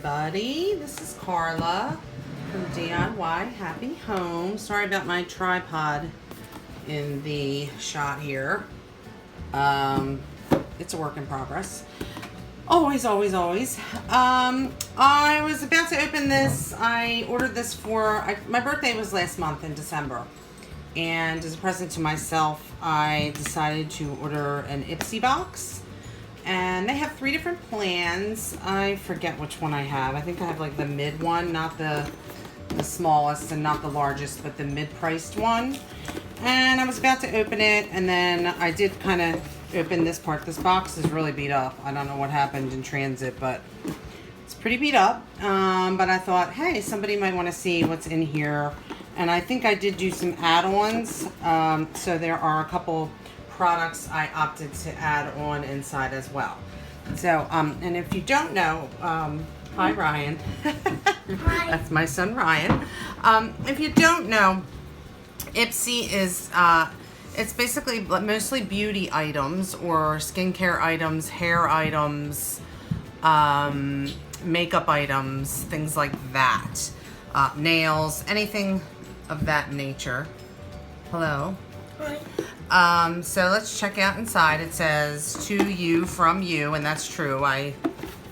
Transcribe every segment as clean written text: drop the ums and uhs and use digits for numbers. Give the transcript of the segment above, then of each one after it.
everybody. This is Carla from DIY Happy Home. Sorry about my tripod in the shot here. It's a work in progress. Always. I was about to open this. I ordered this for, my birthday was last month in December. And as a present to myself, I decided to order an IPSY box. And they have 3 different plans. I forget which one I have. I think I have like the mid one, not the smallest and not the largest, but the mid-priced one. And I was about to open it, and then I did kind of open this part. This box is really beat up. I don't know what happened in transit, but it's pretty beat up. But I thought, hey, somebody might want to see what's in here. And I think I did do some add-ons. So there are a couple products I opted to add on inside as well. So, and if you don't know, hi Ryan. Hi. That's my son Ryan. If you don't know, IPSY is, it's basically mostly beauty items or skincare items, hair items, makeup items, things like that. Nails, anything of that nature. Hello. Hi. So let's check out inside. It says to you from you, and that's true. I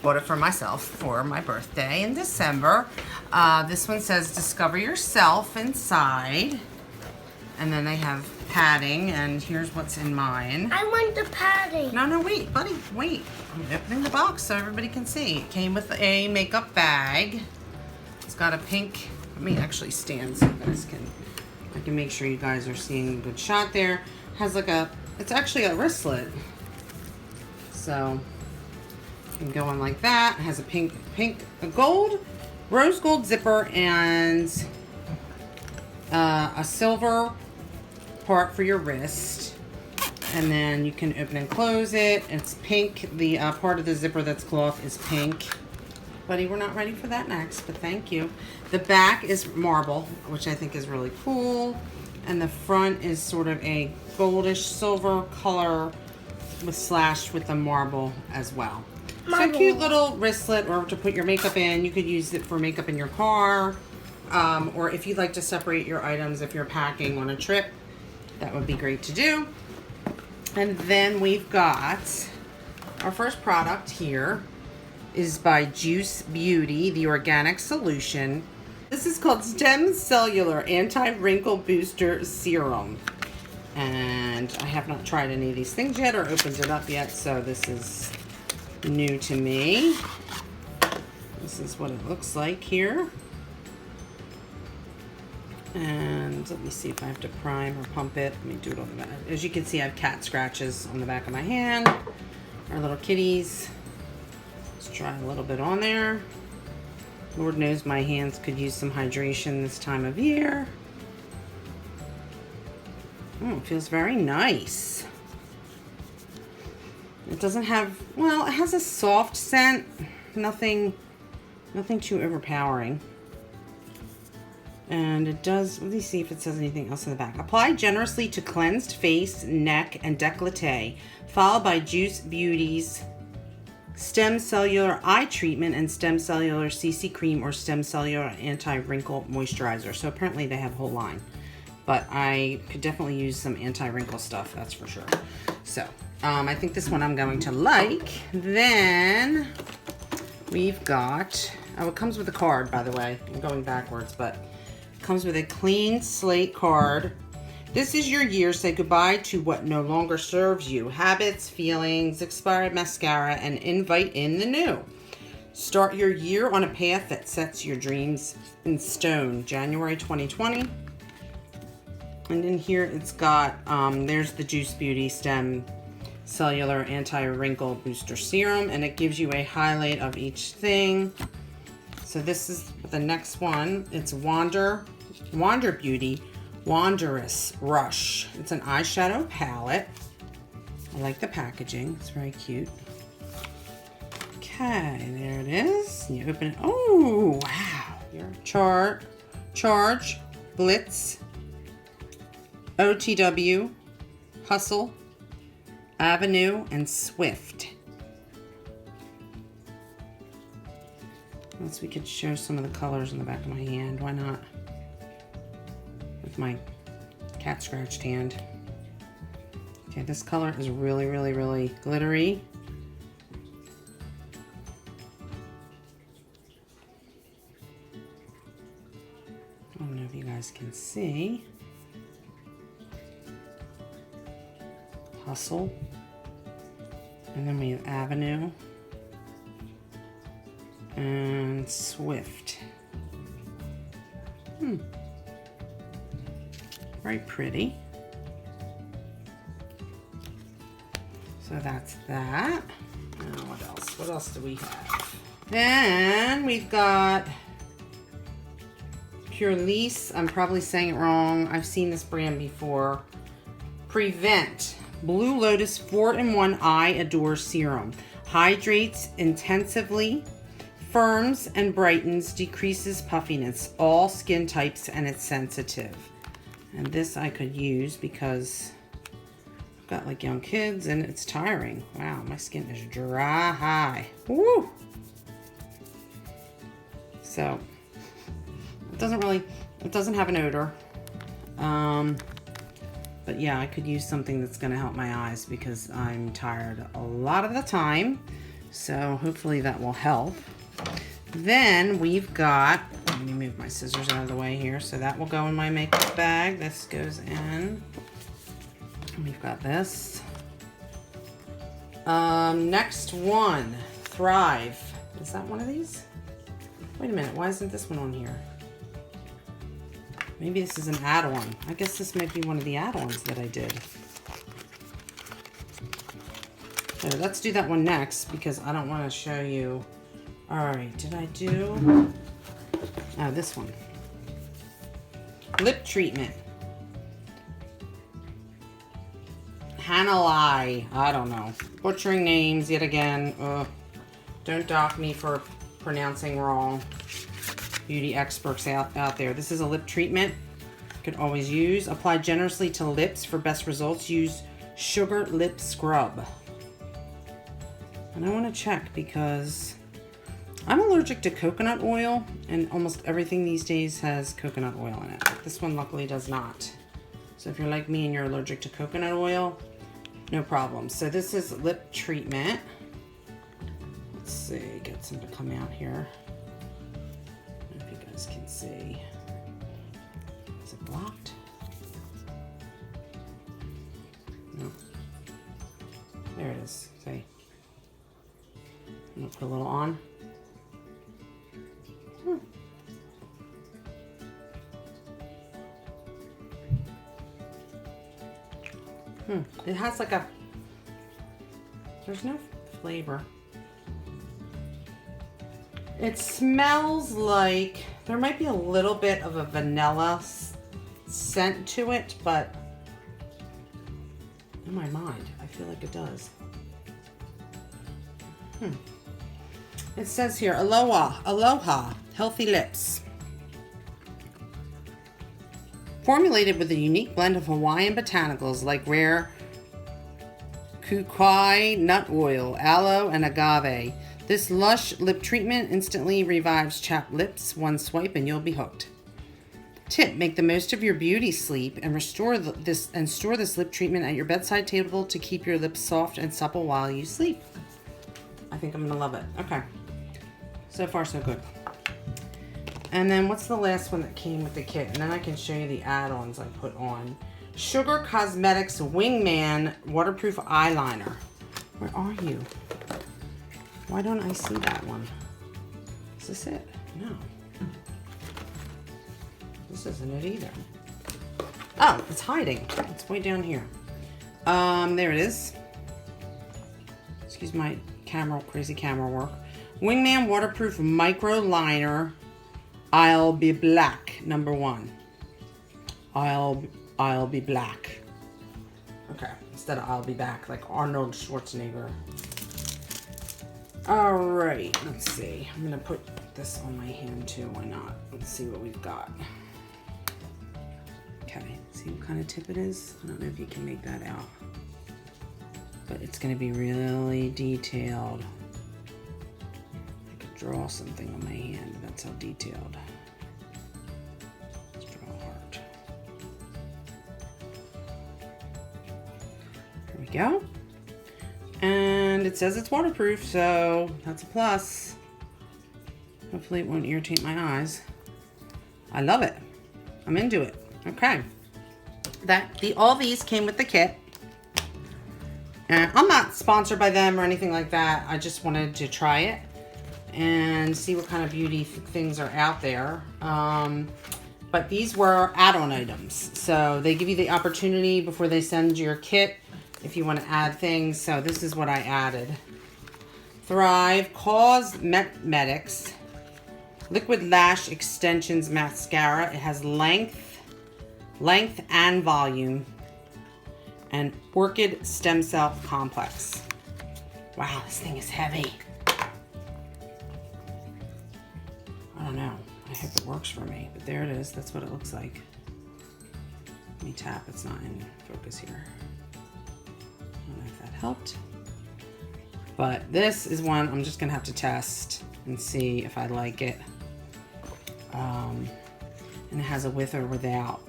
bought it for myself for my birthday in December. This one says discover yourself inside. And then they have padding, and here's what's in mine. I want the padding. No, wait, buddy, wait. I'm opening the box so everybody can see. It came with a makeup bag. It's got a pink, let me actually stand so you guys can, I can make sure you guys are seeing a good shot there. Has like a, it's actually a wristlet. So, you can go on like that. It has a a gold, rose gold zipper and a silver part for your wrist. And then you can open and close it. It's pink. The part of the zipper that's cloth is pink. Buddy, we're not ready for that next, but thank you. The back is marble, which I think is really cool. And the front is sort of a goldish silver color slashed with the marble as well. So a cute little wristlet, or to put your makeup in. You could use it for makeup in your car. Or if you'd like to separate your items if you're packing on a trip, that would be great to do. And then we've got our first product here is by Juice Beauty, the organic solution. This is called Stem Cellular Anti-Wrinkle Booster Serum. And I have not tried any of these things yet or opened it up yet, so this is new to me. This is what it looks like here. And let me see if I have to prime or pump it. Let me do it on the back. As you can see, I have cat scratches on the back of my hand. Our little kitties. Let's try a little bit on there. Lord knows my hands could use some hydration this time of year. Oh, it feels very nice. It doesn't have, well, it has a soft scent. Nothing too overpowering. And it does, let me see if it says anything else in the back. Apply generously to cleansed face, neck, and décolleté, followed by Juice Beauty's Stem Cellular Eye Treatment and Stem Cellular CC Cream or Stem Cellular Anti-Wrinkle Moisturizer. So apparently they have a whole line. But I could definitely use some anti-wrinkle stuff, that's for sure. So, I think this one I'm going to like. Then, we've got, oh, it comes with a card, by the way. I'm going backwards, but it comes with a clean slate card. This is your year. Say goodbye to what no longer serves you. Habits, feelings, expired mascara, and invite in the new. Start your year on a path that sets your dreams in stone. January 2020. And in here it's got, there's the Juice Beauty Stem Cellular Anti-Wrinkle Booster Serum. And it gives you a highlight of each thing. So this is the next one. It's Wander Beauty Wondrous Rush. It's an eyeshadow palette. I like the packaging. It's very cute. Okay, there it is. You open it. Oh, wow. Your Charge, Blitz, OTW, Hustle, Avenue, and Swift. Unless we could show some of the colors in the back of my hand. Why not? With my cat scratched hand. Okay, this color is really, really, really glittery. I don't know if you guys can see. Hustle. And then we have Avenue. And Swift. Very pretty. So that's that. Now what else? What else do we have? Then we've got Pur Lisse. I'm probably saying it wrong. I've seen this brand before. Prevent Blue Lotus 4-in-1 Eye Adore Serum. Hydrates intensively, firms and brightens, decreases puffiness, all skin types, and it's sensitive. And this I could use because I've got like young kids and it's tiring. Wow, my skin is dry. Woo! So it doesn't have an odor. But yeah, I could use something that's gonna help my eyes because I'm tired a lot of the time. So hopefully that will help. Then we've got, let me move my scissors out of the way here. So that will go in my makeup bag. This goes in. And we've got this. Next one, Thrive. Is that one of these? Wait a minute, why isn't this one on here? Maybe this is an add-on. I guess this might be one of the add-ons that I did. So let's do that one next because I don't want to show you. All right, did I do? Oh, this one. Lip treatment. Hanalei. I don't know. Butchering names yet again. Don't dock me for pronouncing wrong. Beauty experts out there. This is a lip treatment. You could always use. Apply generously to lips for best results. Use Sugar Lip Scrub. And I want to check because I'm allergic to coconut oil, and almost everything these days has coconut oil in it. But this one luckily does not. So if you're like me and you're allergic to coconut oil, no problem. So this is lip treatment. Let's see, get some to come out here. Can see. Is it blocked? No. There it is. See? I'm gonna put a little on. It has like a, there's no flavor. It smells like, there might be a little bit of a vanilla scent to it, but in my mind, I feel like it does. It says here, Aloha, Healthy Lips. Formulated with a unique blend of Hawaiian botanicals like rare kukui nut oil, aloe, and agave. This lush lip treatment instantly revives chapped lips. One swipe and you'll be hooked. Tip: make the most of your beauty sleep and store this lip treatment at your bedside table to keep your lips soft and supple while you sleep. I think I'm gonna love it. Okay, so far so good. And then what's the last one that came with the kit? And then I can show you the add-ons I put on. Sugar Cosmetics Wingman Waterproof Eyeliner. Where are you? Why don't I see that one? Is this it? No. This isn't it either. Oh, it's hiding. It's way down here. There it is. Excuse my crazy camera work. Wingman Waterproof Micro Liner. I'll be black. Number 1. I'll be black. Okay, instead of I'll be back, like Arnold Schwarzenegger. All right, let's see. I'm gonna put this on my hand too. Why not? Let's see what we've got. Okay, see what kind of tip it is? I don't know if you can make that out, but it's gonna be really detailed. I could draw something on my hand. That's how detailed. Let's draw a heart. There we go. And it says it's waterproof, so that's a plus. Hopefully it won't irritate my eyes. I love it. I'm into it. Okay. All these came with the kit. And I'm not sponsored by them or anything like that. I just wanted to try it and see what kind of beauty things are out there. But these were add-on items. So they give you the opportunity before they send your kit if you want to add things. So this is what I added. Thrive Cosmetics Liquid Lash Extensions Mascara. It has length and volume. And Orchid Stem Cell Complex. Wow, this thing is heavy. I don't know. I hope it works for me. But there it is. That's what it looks like. Let me tap. It's not in focus here. I don't know if that helped. But this is one I'm just going to have to test and see if I like it. And it has a with or without.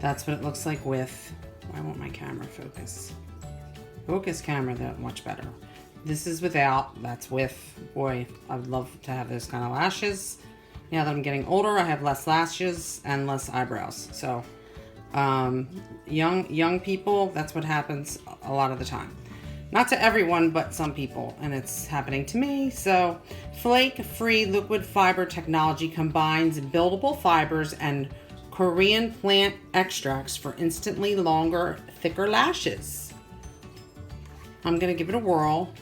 That's what it looks like with. Why won't my camera focus? Focus camera, that much better. This is without, that's with. Boy, I would love to have those kind of lashes. Now that I'm getting older, I have less lashes and less eyebrows. So, young people, that's what happens a lot of the time. Not to everyone, but some people, and it's happening to me. So, flake-free liquid fiber technology combines buildable fibers and Korean plant extracts for instantly longer, thicker lashes. I'm gonna give it a whirl.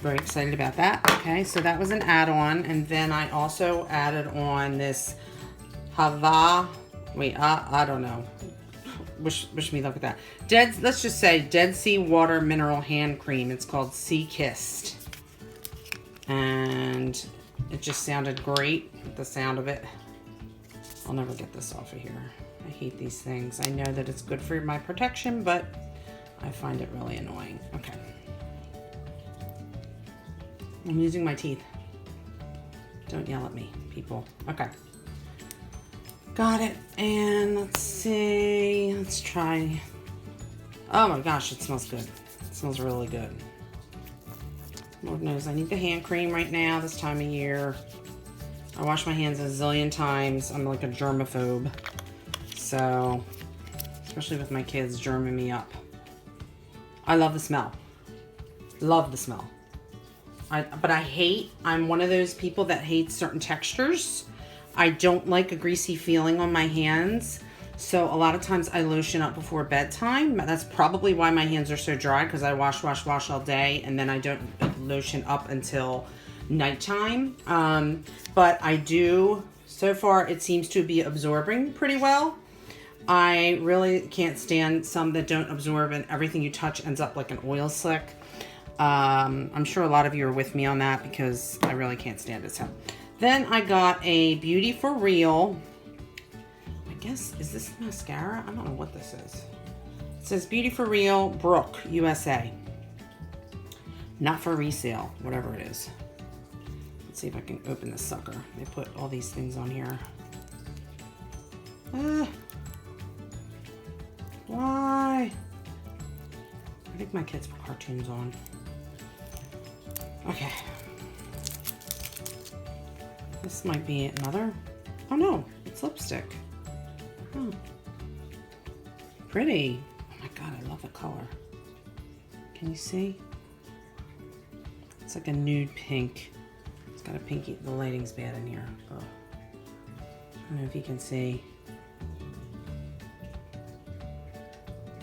Very excited about that. Okay, so that was an add-on, and then I also added on this I don't know. Wish me luck with that. Let's just say Dead Sea Water Mineral Hand Cream. It's called Sea Kissed. And it just sounded great, the sound of it. I'll never get this off of here. I hate these things. I know that it's good for my protection, but I find it really annoying. Okay. I'm using my teeth. Don't yell at me, people. Okay. Got it. And let's see. Let's try. Oh my gosh, it smells good. It smells really good. Lord knows I need the hand cream right now, this time of year. I wash my hands a zillion times. I'm like a germaphobe. So, especially with my kids germing me up. I love the smell. Love the smell. But I'm one of those people that hates certain textures. I don't like a greasy feeling on my hands. So a lot of times I lotion up before bedtime. That's probably why my hands are so dry, because I wash all day and then I don't lotion up until nighttime. But I do, so far it seems to be absorbing pretty well. I really can't stand some that don't absorb and everything you touch ends up like an oil slick. I'm sure a lot of you are with me on that because I really can't stand it. So then I got a Beauty for Real. I guess, is this mascara? I don't know what this is. It says Beauty for Real, Brook, USA. Not for resale, whatever it is. Let's see if I can open this sucker. They put all these things on here. Why? I think my kids put cartoons on. Okay. This might be another. Oh no, it's lipstick. Oh. Pretty. Oh my god, I love the color. Can you see? It's like a nude pink. It's got a pinky. The lighting's bad in here. Oh. I don't know if you can see.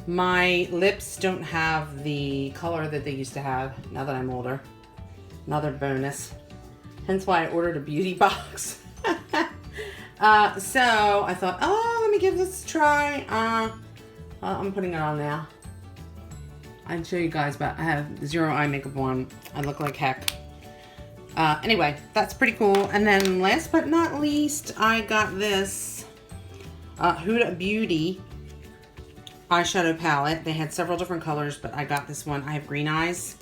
My lips don't have the color that they used to have now that I'm older. Another bonus. Hence why I ordered a beauty box. So I thought, oh, let me give this a try. I'm putting it on now. I'd show you guys, but I have zero eye makeup on. I look like heck. Anyway, that's pretty cool. And then last but not least, I got this Huda Beauty eyeshadow palette. They had several different colors, but I got this one. I have green eyes.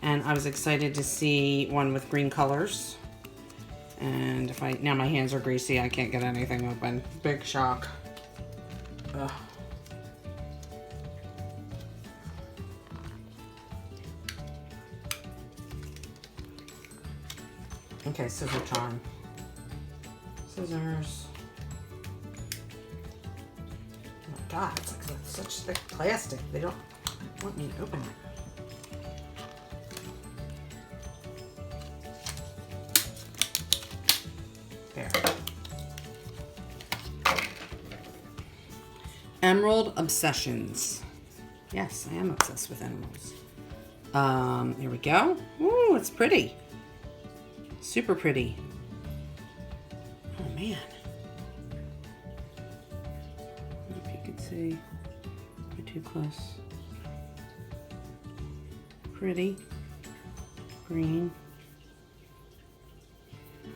And I was excited to see one with green colors. And now my hands are greasy, I can't get anything open. Big shock. Ugh. Okay, scissor time. Scissors. Oh my God, it's like such thick plastic. They don't want me to open it. There. Emerald Obsessions. Yes, I am obsessed with emeralds. Here we go. Ooh, it's pretty. Super pretty. Oh man. I don't know if you can see. Am I too close? Pretty. Green.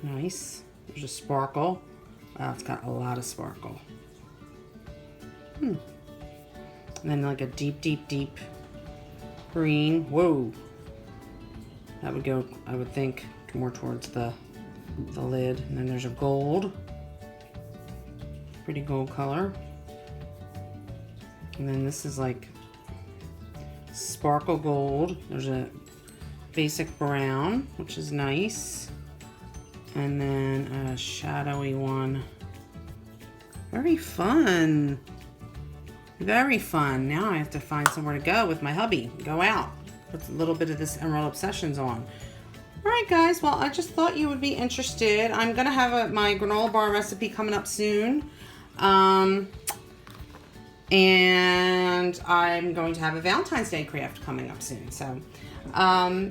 Nice. There's a sparkle. Wow, it's got a lot of sparkle. And then like a deep, deep, deep green. Whoa. That would go, I would think, more towards the lid. And then there's a gold. Pretty gold color. And then this is like sparkle gold. There's a basic brown, which is nice. And then a shadowy one. Very fun. Very fun. Now I have to find somewhere to go with my hubby. Go out. Put a little bit of this Emerald Obsessions on. Alright guys, well I just thought you would be interested. I'm going to have my granola bar recipe coming up soon. And I'm going to have a Valentine's Day craft coming up soon. So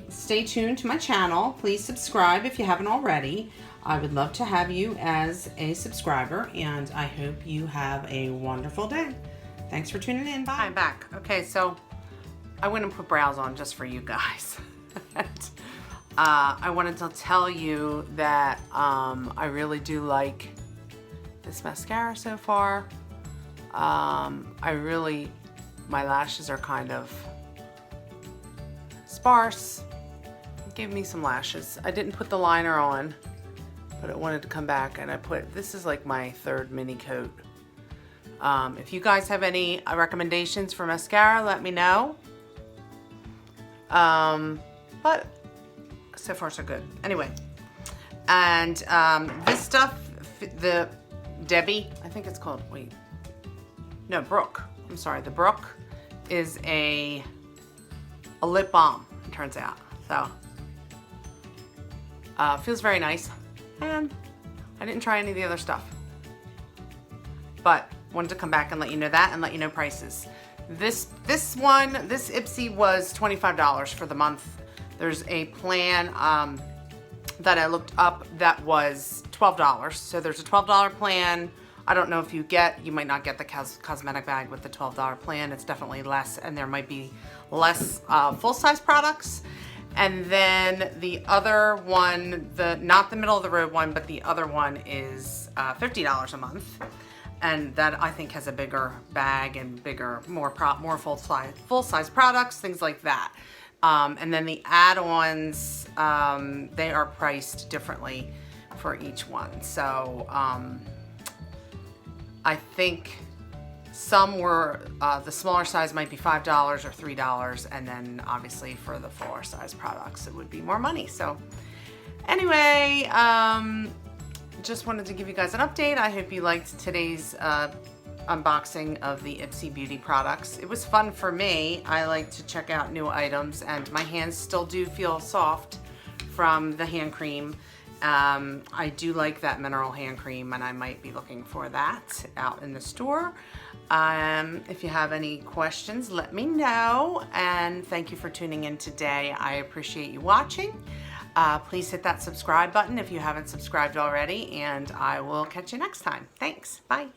stay tuned to my channel. Please subscribe if you haven't already. I would love to have you as a subscriber, and I hope you have a wonderful day. Thanks for tuning in. Bye. I'm back. Okay, so I went and put brows on just for you guys. I wanted to tell you that I really do like this mascara so far. My lashes are kind of sparse. It gave me some lashes. I didn't put the liner on, but it wanted to come back, and this is like my third mini coat. If you guys have any recommendations for mascara, let me know. But so far so good. Anyway, and this stuff, the Debbie, I think it's called, Brooke. I'm sorry, the Brooke is a lip balm, it turns out. So, feels very nice. And I didn't try any of the other stuff. But wanted to come back and let you know that and let you know prices. This IPSY was $25 for the month. There's a plan that I looked up that was $12. So there's a $12 plan. I don't know if you might not get the cosmetic bag with the $12 plan. It's definitely less, and there might be less full-size products. And then the other one, not the middle of the road one, but the other one is $50 a month. And that I think has a bigger bag and more full-size products, things like that. And then the add-ons, they are priced differently for each one. So I think some were, the smaller size might be $5 or $3, and then obviously for the fuller size products it would be more money. So anyway, just wanted to give you guys an update. I hope you liked today's unboxing of the IPSY Beauty products. It was fun for me. I like to check out new items, and my hands still do feel soft from the hand cream. I do like that mineral hand cream, and I might be looking for that out in the store. If you have any questions, let me know, and thank you for tuning in today. I appreciate you watching. Please hit that subscribe button if you haven't subscribed already, and I will catch you next time. Thanks. Bye.